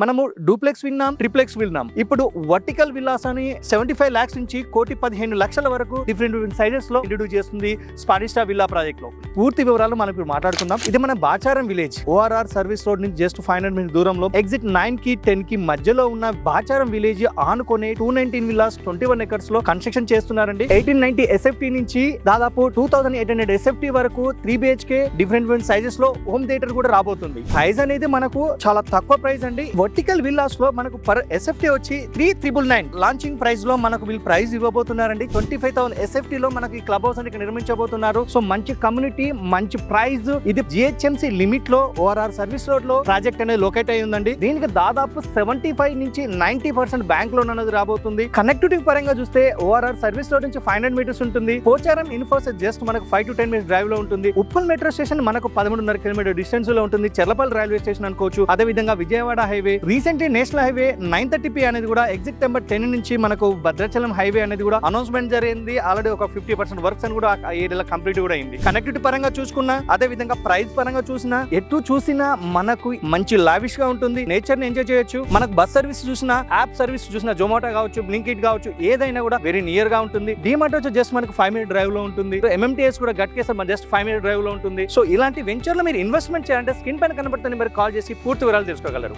మనము డూప్లెక్స్ విన్నాం, ట్రిప్లెక్స్ విన్నాం. ఇప్పుడు వర్టికల్ విల్లాస్ అని 75 lakhs నుంచి 1,15,00,000 వరకు డిఫరెంట్ సైజెస్ లో ఇంట్రడ్యూస్ చేస్తుంది స్పానిస్టా విల్లా ప్రాజెక్ట్ లో. పూర్తి వివరాలు మనం ఇప్పుడు మాట్లాడుకుందాం. ఇది మన Bacharam village, ORR service road నుంచి జస్ట్ 500 minutes దూరంలో, ఎగ్జిట్ 9 కి 10 కి మధ్యలో ఉన్న బాచారం విలేజ్ ఆనుకునే 219 విల్లాస్ 21 acres లో కన్స్ట్రక్షన్ చేస్తున్నారండి. 1890 SFT నుంచి దాదాపు 2800 SFT వరకు 3 BHK డిఫరెంట్ సైజెస్ లో హోమ్ థియేటర్ కూడా రాబోతుంది. ప్రైస్ అనేది మనకు చాలా తక్కువ ప్రైస్ అండి. వర్టికల్ విల్లాస్ లో మనకు పర్ SFT వచ్చి 3,999 లాంచింగ్ ప్రైస్ లో మనకు వీళ్ళు ప్రైస్ ఇవ్వబోతున్నారండి. 25,000 SFT లో మనకి క్లబ్ హౌస్ అనేది నిర్మించబోతున్నారు. సో మంచి కమ్యూనిటీ, మంచి ప్రైస్. ఇది GHMC లిమిట్ లో ORR సర్వీస్ రోడ్ లో ప్రాజెక్ట్ అనేది లొకేట్ అయి ఉందండి. దీనికి దాదాపు 75 నుంచి 90% బ్యాంక్ లోన్ అనేది రాబోతుంది. కనెక్టివిటీ పరంగా చూస్తే ORR సర్వీస్ రోడ్ నుంచి 500 meters ఉంటుంది. పోచారం ఇన్ఫోసిస్ జస్ట్ మనకు 5 to 10 minutes డ్రైవ్ లో ఉంటుంది. ఉప్పల్ మెట్రో స్టేషన్ మనకు 13.5 km డిస్టెన్స్ లో ఉంటుంది. చెర్లపల్లి రైల్వే స్టేషన్ అనుకోవచ్చు. అదే విధంగా Vijayawada highway, recently national highway 930P అనేది కూడా ఎగ్జిట్ నెంబర్ 10 నుంచి మనకు భద్రాచలం హైవే అనేది కూడా అనౌన్స్మెంట్ జరిగింది. ఆల్రెడీ ఒక 50% వర్క్స్ అని కూడా ఆ ఏరియాలో కంప్లీట్ కూడా అయింది. కనెక్టివిటీ పరంగా చూసుకున్నా, అదే విధంగా ప్రైస్ పరంగా చూసినా, ఎటు చూసినా మనకు మంచి లావిష్ గా ఉంటుంది. నేచర్ ని ఎంజాయ్ చేయొచ్చు. మనకు బస్ సర్వీస్ చూసినా, యాప్ సర్వీస్ చూసినా, జొమాటో కావచ్చు, బ్లింకిట్ కావచ్చు, ఏదైనా కూడా వెరీ నియర్ గా ఉంటుంది. డిమార్ట్ వచ్చి జస్ట్ మనకు 5 minute డ్రైవ్ లో ఉంటుంది. MMTS కూడా గట్కేసా జస్ట్ 5 minute డ్రైవ్ లో ఉంటుంది. సో ఇలాంటి వెంచర్ లో మీరు ఇన్వెస్ట్మెంట్ చేయాలంటే స్క్రీన్ పైన కనబడుతున్న నెంబర్ కాల్ చేసి పూర్తి వివరాలు తెలుసుకోగలరు.